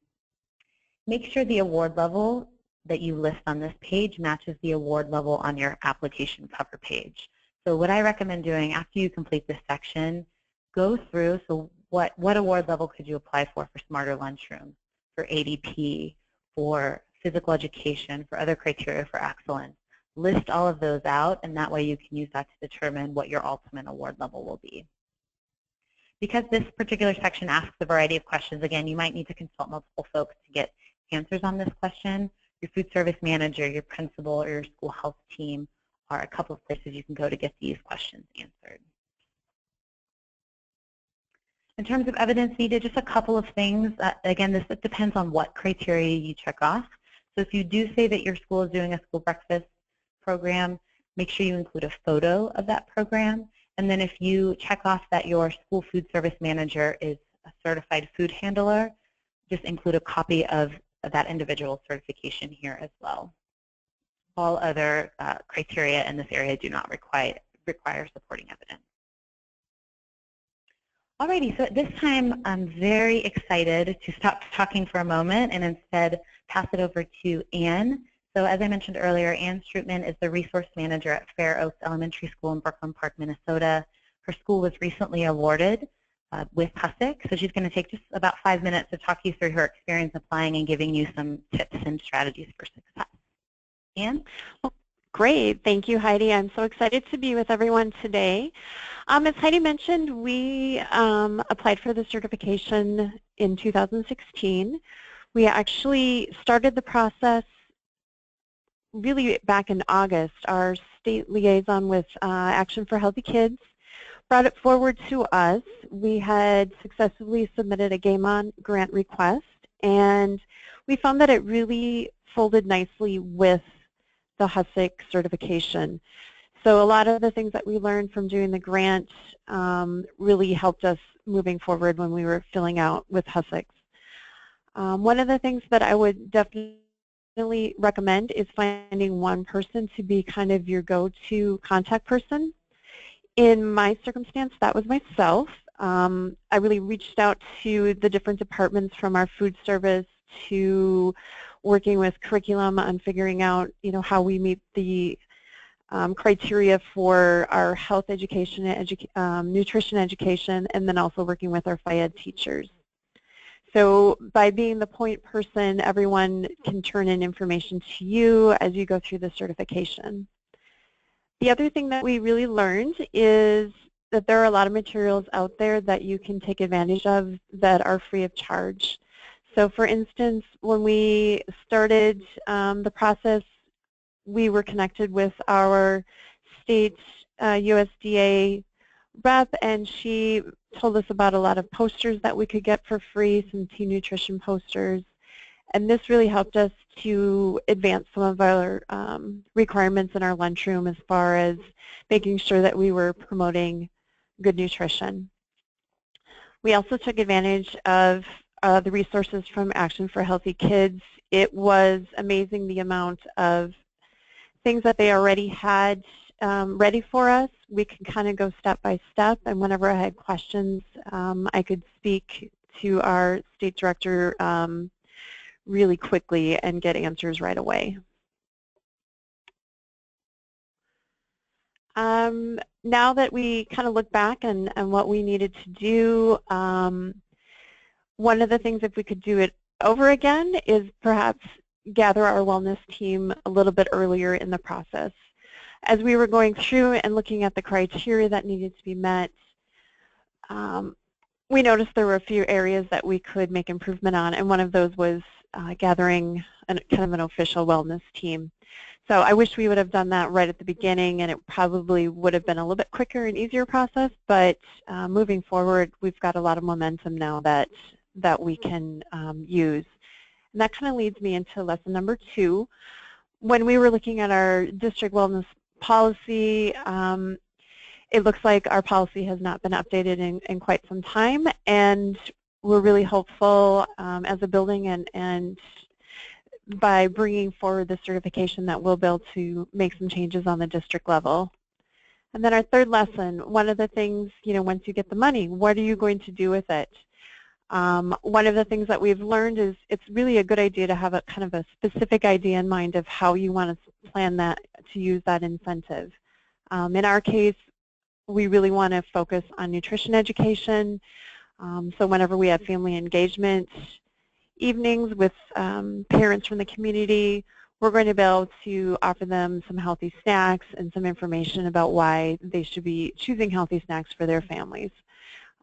Make sure the award level that you list on this page matches the award level on your application cover page. So what I recommend doing after you complete this section, go through, so what award level could you apply for Smarter Lunchrooms, for ADP, for physical education, for other criteria for excellence. List all of those out, and that way you can use that to determine what your ultimate award level will be. Because this particular section asks a variety of questions, again, you might need to consult multiple folks to get answers on this question. Your food service manager, your principal, or your school health team are a couple of places you can go to get these questions answered. In terms of evidence needed, just a couple of things. Again, this depends on what criteria you check off. So if you do say that your school is doing a school breakfast program, make sure you include a photo of that program. And then if you check off that your school food service manager is a certified food handler, just include a copy of that individual certification here as well. All other criteria in this area do not require supporting evidence. Alrighty, so at this time, I'm very excited to stop talking for a moment and instead pass it over to Anne. So as I mentioned earlier, Anne Strootman is the resource manager at Fair Oaks Elementary School in Brooklyn Park, Minnesota. Her school was recently awarded with HealthierUS, so she's going to take just about 5 minutes to talk you through her experience applying and giving you some tips and strategies for success. Anne? Well, great. Thank you, Heidi. I'm so excited to be with everyone today. As Heidi mentioned, we applied for the certification in 2016. We actually started the process really back in August. Our state liaison with Action for Healthy Kids brought it forward to us. We had successfully submitted a Game On grant request, and we found that it really folded nicely with the HealthierUS certification. So a lot of the things that we learned from doing the grant really helped us moving forward when we were filling out with HealthierUS. One of the things that I would definitely recommend is finding one person to be kind of your go-to contact person. In my circumstance, that was myself. I really reached out to the different departments, from our food service to working with curriculum on figuring out, how we meet the criteria for our health education, nutrition education, and then also working with our phy-ed teachers. So by being the point person, everyone can turn in information to you as you go through the certification. The other thing that we really learned is that there are a lot of materials out there that you can take advantage of that are free of charge. So for instance, when we started the process, we were connected with our state USDA rep, and she told us about a lot of posters that we could get for free, some teen nutrition posters. And this really helped us to advance some of our requirements in our lunchroom as far as making sure that we were promoting good nutrition. We also took advantage of the resources from Action for Healthy Kids. It was amazing the amount of things that they already had ready for us, we can kind of go step by step, and whenever I had questions, I could speak to our state director really quickly and get answers right away. Now that we kind of look back and what we needed to do, one of the things, if we could do it over again, is perhaps gather our wellness team a little bit earlier in the process. As we were going through and looking at the criteria that needed to be met, we noticed there were a few areas that we could make improvement on, and one of those was gathering kind of an official wellness team. So I wish we would have done that right at the beginning, and it probably would have been a little bit quicker and easier process, but moving forward, we've got a lot of momentum now that we can use. And that kind of leads me into lesson number 2. When we were looking at our district wellness policy, it looks like our policy has not been updated in quite some time, and we're really hopeful as a building and by bringing forward the certification that we'll be able to make some changes on the district level. And then our third lesson, one of the things, once you get the money, what are you going to do with it? One of the things that we've learned is it's really a good idea to have a kind of a specific idea in mind of how you want to plan that, to use that incentive. In our case, we really want to focus on nutrition education. So whenever we have family engagement evenings with parents from the community, we're going to be able to offer them some healthy snacks and some information about why they should be choosing healthy snacks for their families.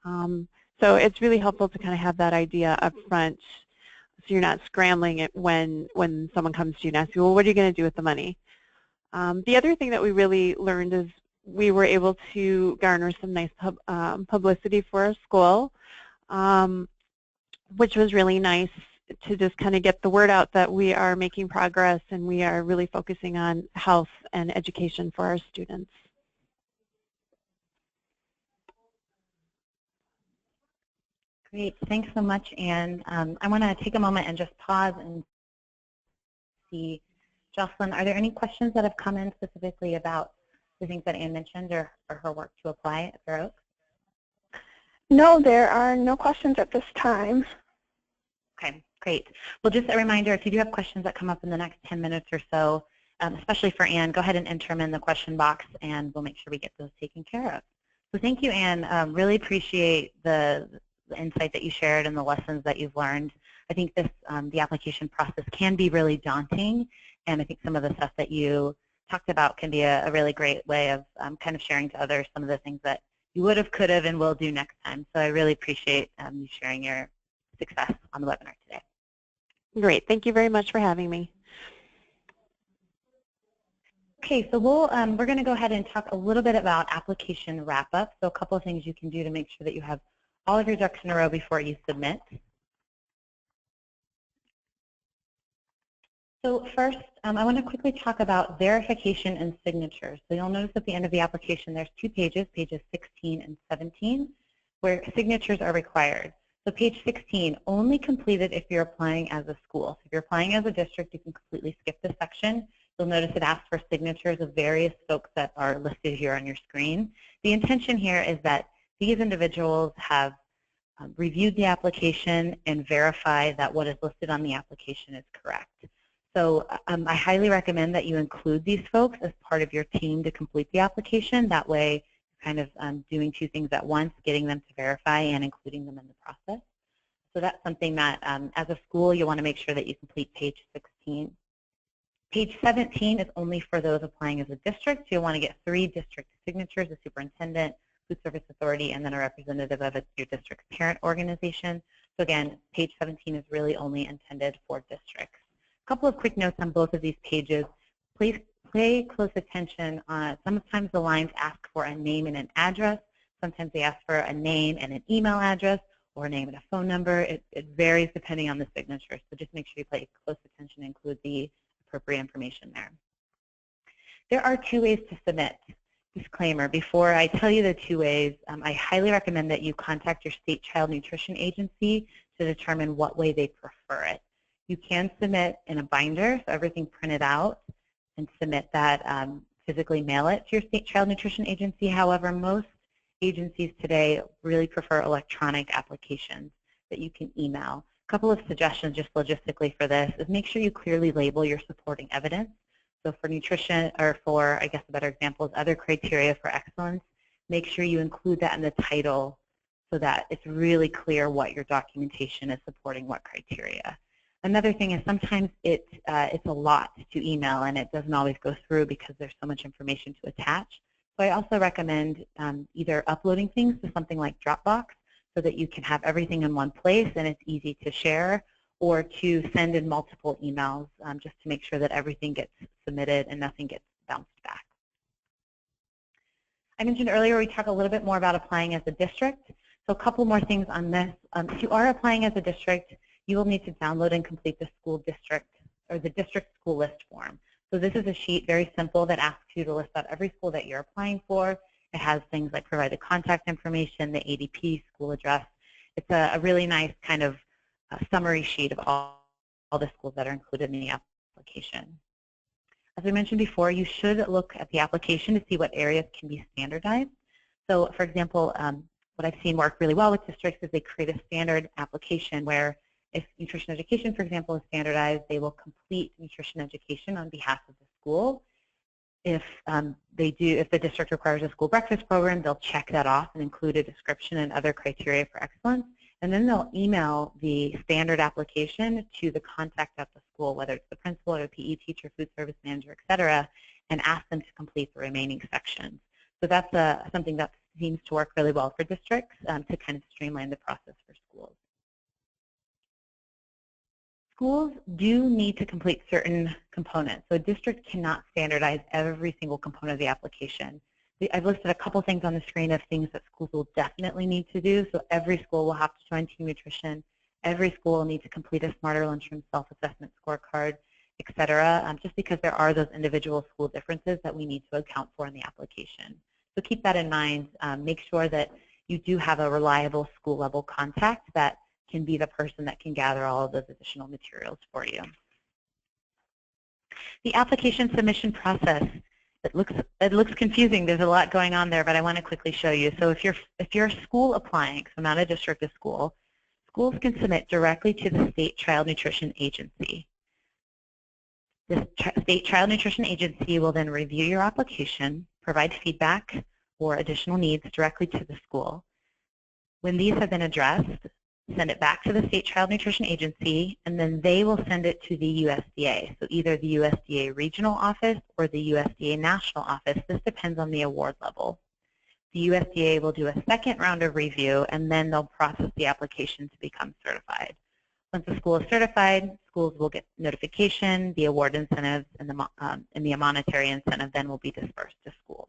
So it's really helpful to kind of have that idea up front, so you're not scrambling it when someone comes to you and asks you, well, what are you going to do with the money? The other thing that we really learned is we were able to garner some nice publicity for our school, which was really nice to just kind of get the word out that we are making progress and we are really focusing on health and education for our students. Great, thanks so much, Anne. I want to take a moment and just pause and see, Jocelyn, are there any questions that have come in specifically about the things that Anne mentioned or her work to apply at Fair Oaks? No, there are no questions at this time. Okay, great. Well, just a reminder, if you do have questions that come up in the next 10 minutes or so, especially for Anne, go ahead and enter them in the question box and we'll make sure we get those taken care of. So thank you, Anne. Really appreciate the insight that you shared and the lessons that you've learned. I think this, the application process can be really daunting, and I think some of the stuff that you talked about can be a really great way of kind of sharing to others some of the things that you would have, could have, and will do next time. So I really appreciate you sharing your success on the webinar today. Great. Thank you very much for having me. Okay, so we're going to go ahead and talk a little bit about application wrap-up. So a couple of things you can do to make sure that you have all of your ducks in a row before you submit. So first, I want to quickly talk about verification and signatures. So you'll notice at the end of the application there's 2 pages, pages 16 and 17, where signatures are required. So page 16, only completed if you're applying as a school. So if you're applying as a district, you can completely skip this section. You'll notice it asks for signatures of various folks that are listed here on your screen. The intention here is that these individuals have reviewed the application and verify that what is listed on the application is correct. So I highly recommend that you include these folks as part of your team to complete the application. That way, kind of doing 2 things at once, getting them to verify and including them in the process. So that's something that, as a school, you want to make sure that you complete page 16. Page 17 is only for those applying as a district. So you'll want to get 3 district signatures, the superintendent, food service authority, and then a representative of your district's parent organization. So again, page 17 is really only intended for districts. A couple of quick notes on both of these pages. Please pay close attention. Sometimes the lines ask for a name and an address. Sometimes they ask for a name and an email address or a name and a phone number. It varies depending on the signature. So just make sure you pay close attention and include the appropriate information there. There are 2 ways to submit. Disclaimer, before I tell you the 2 ways, I highly recommend that you contact your state child nutrition agency to determine what way they prefer it. You can submit in a binder, so everything printed out, and submit that, physically mail it to your state child nutrition agency. However, most agencies today really prefer electronic applications that you can email. A couple of suggestions just logistically for this is make sure you clearly label your supporting evidence. So for nutrition, or for, I guess a better example is other criteria for excellence, make sure you include that in the title so that it's really clear what your documentation is supporting what criteria. Another thing is sometimes it's a lot to email and it doesn't always go through because there's so much information to attach. So I also recommend either uploading things to something like Dropbox so that you can have everything in one place and it's easy to share, or to send in multiple emails just to make sure that everything gets submitted and nothing gets bounced back. I mentioned earlier we talked a little bit more about applying as a district. So a couple more things on this. If you are applying as a district, you will need to download and complete the school district or the district school list form. So this is a sheet, very simple, that asks you to list out every school that you're applying for. It has things like provide the contact information, the ADP, school address. It's a really nice kind of summary sheet of all the schools that are included in the application. As I mentioned before, you should look at the application to see what areas can be standardized. So for example, what I've seen work really well with districts is they create a standard application where if nutrition education, for example, is standardized, they will complete nutrition education on behalf of the school. If if the district requires a school breakfast program, they'll check that off and include a description and other criteria for excellence. And then they'll email the standard application to the contact at the school, whether it's the principal or the PE teacher, food service manager, et cetera, and ask them to complete the remaining sections. So that's something that seems to work really well for districts to kind of streamline the process for schools. Schools do need to complete certain components. So a district cannot standardize every single component of the application. I've listed a couple things on the screen of things that schools will definitely need to do. So every school will have to join Team Nutrition. Every school will need to complete a Smarter Lunchroom self-assessment scorecard, et cetera, just because there are those individual school differences that we need to account for in the application. So keep that in mind. Make sure that you do have a reliable school-level contact that can be the person that can gather all of those additional materials for you. The application submission process. It looks confusing. There's a lot going on there, but I want to quickly show you. So if you're a school applying, so not a district, a school, schools can submit directly to the State Child Nutrition Agency. The State Child Nutrition Agency will then review your application, provide feedback or additional needs directly to the school. When these have been addressed, send it back to the State Child Nutrition Agency, and then they will send it to the USDA. So either the USDA regional office or the USDA national office. This depends on the award level. The USDA will do a second round of review, and then they'll process the application to become certified. Once the school is certified, schools will get notification, the award incentives, and the monetary incentive then will be dispersed to schools.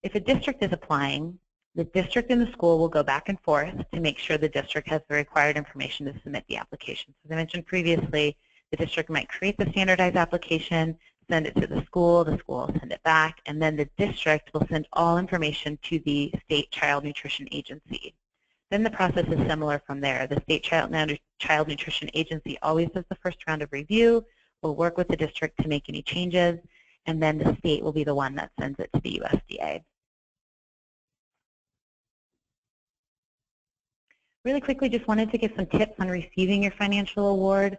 If a district is applying, the district and the school will go back and forth to make sure the district has the required information to submit the application. So as I mentioned previously, the district might create the standardized application, send it to the school will send it back, and then the district will send all information to the State Child Nutrition Agency. Then the process is similar from there. The State Child Nutrition Agency always does the first round of review, will work with the district to make any changes, and then the state will be the one that sends it to the USDA. Really quickly, just wanted to give some tips on receiving your financial award.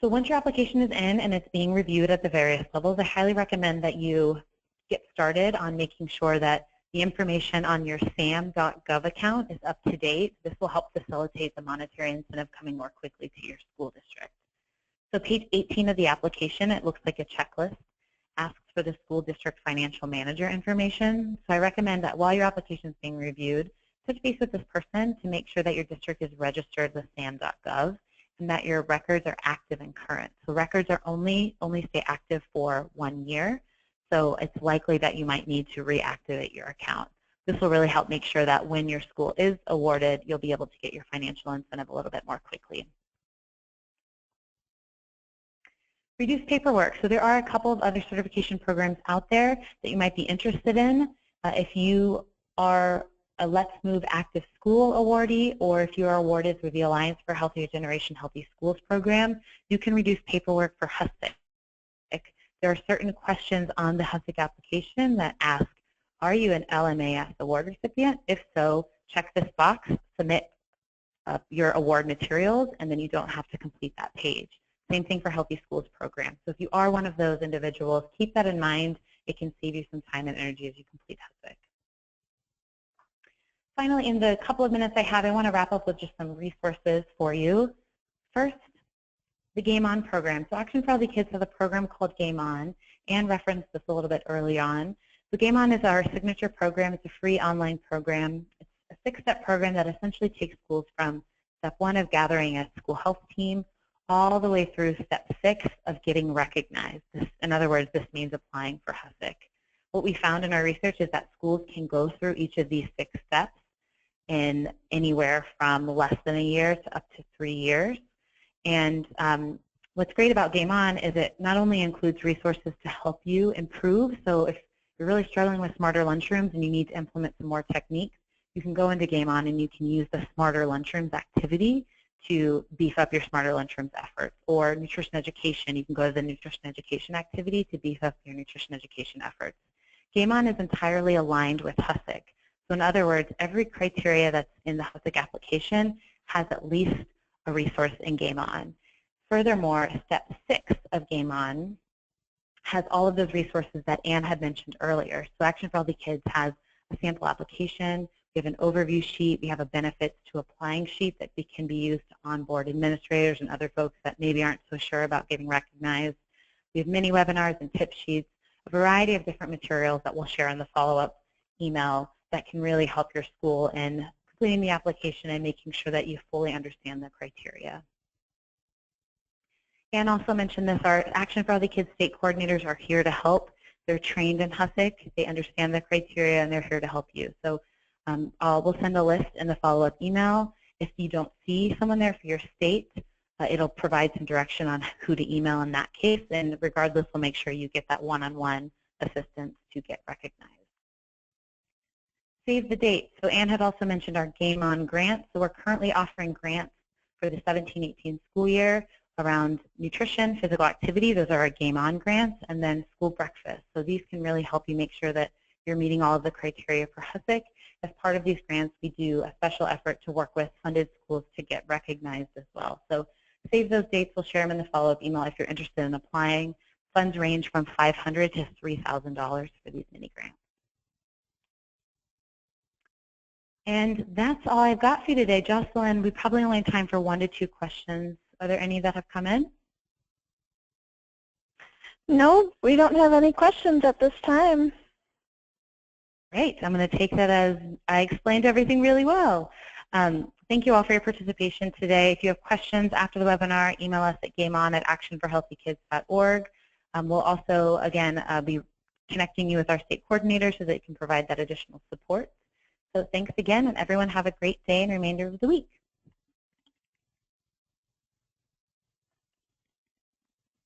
So once your application is in and it's being reviewed at the various levels, I highly recommend that you get started on making sure that the information on your sam.gov account is up to date. This will help facilitate the monetary incentive coming more quickly to your school district. So page 18 of the application, it looks like a checklist, asks for the school district financial manager information. So I recommend that while your application is being reviewed, touch base with this person to make sure that your district is registered with sam.gov and that your records are active and current. So records are only stay active for 1 year, so it's likely that you might need to reactivate your account. This will really help make sure that when your school is awarded, you'll be able to get your financial incentive a little bit more quickly. Reduce paperwork. So there are a couple of other certification programs out there that you might be interested in. If you are a Let's Move Active School awardee, or if you are awarded through the Alliance for Healthier Generation Healthy Schools program, you can reduce paperwork for HealthierUS there are certain questions on the HealthierUS application that ask, are you an LMAS award recipient? If so, check this box, submit your award materials, and then you don't have to complete that page. Same thing for Healthy Schools program. So if you are one of those individuals, keep that in mind. It can save you some time and energy as you complete HealthierUS. Finally, in the couple of minutes I have, I want to wrap up with just some resources for you. First, the Game On program. So Action for Healthy Kids has a program called Game On, and referenced this a little bit early on. So Game On is our signature program. It's a free online program. It's a 6-step program that essentially takes schools from step 1 of gathering a school health team all the way through step 6 of getting recognized. In other words, this means applying for HealthierUS. What we found in our research is that schools can go through each of these 6 steps in anywhere from less than a year to up to 3 years. And what's great about Game On is it not only includes resources to help you improve. So if you're really struggling with smarter lunchrooms and you need to implement some more techniques, you can go into Game On and you can use the Smarter Lunchrooms activity to beef up your Smarter Lunchrooms efforts. Or nutrition education, you can go to the nutrition education activity to beef up your nutrition education efforts. Game On is entirely aligned with HealthierUS. So in other words, every criteria that's in the HealthierUS application has at least a resource in Game On. Furthermore, step 6 of Game On has all of those resources that Anne had mentioned earlier. So Action for Healthy Kids has a sample application, we have an overview sheet, we have a benefits to applying sheet that can be used to onboard administrators and other folks that maybe aren't so sure about getting recognized. We have mini webinars and tip sheets, a variety of different materials that we'll share in the follow-up email that can really help your school in completing the application and making sure that you fully understand the criteria. Anne also mentioned this, our Action for Healthy Kids state coordinators are here to help. They're trained in HealthierUS, they understand the criteria, and they're here to help you. So we'll send a list in the follow-up email. If you don't see someone there for your state, it'll provide some direction on who to email in that case, and regardless, we'll make sure you get that one-on-one assistance to get recognized. Save the date. So Anne had also mentioned our Game On grant. So we're currently offering grants for the 17-18 school year around nutrition, physical activity. Those are our Game On grants, and then school breakfast. So these can really help you make sure that you're meeting all of the criteria for HealthierUS. As part of these grants, we do a special effort to work with funded schools to get recognized as well. So save those dates. We'll share them in the follow-up email if you're interested in applying. Funds range from $500 to $3,000 for these mini grants. And that's all I've got for you today. Jocelyn, we probably only have time for 1 to 2 questions. Are there any that have come in? No, we don't have any questions at this time. Great. I'm going to take that as I explained everything really well. Thank you all for your participation today. If you have questions after the webinar, email us at gameon@actionforhealthykids.org. We'll also, again, be connecting you with our state coordinator so that you can provide that additional support. So thanks again, and everyone have a great day and remainder of the week.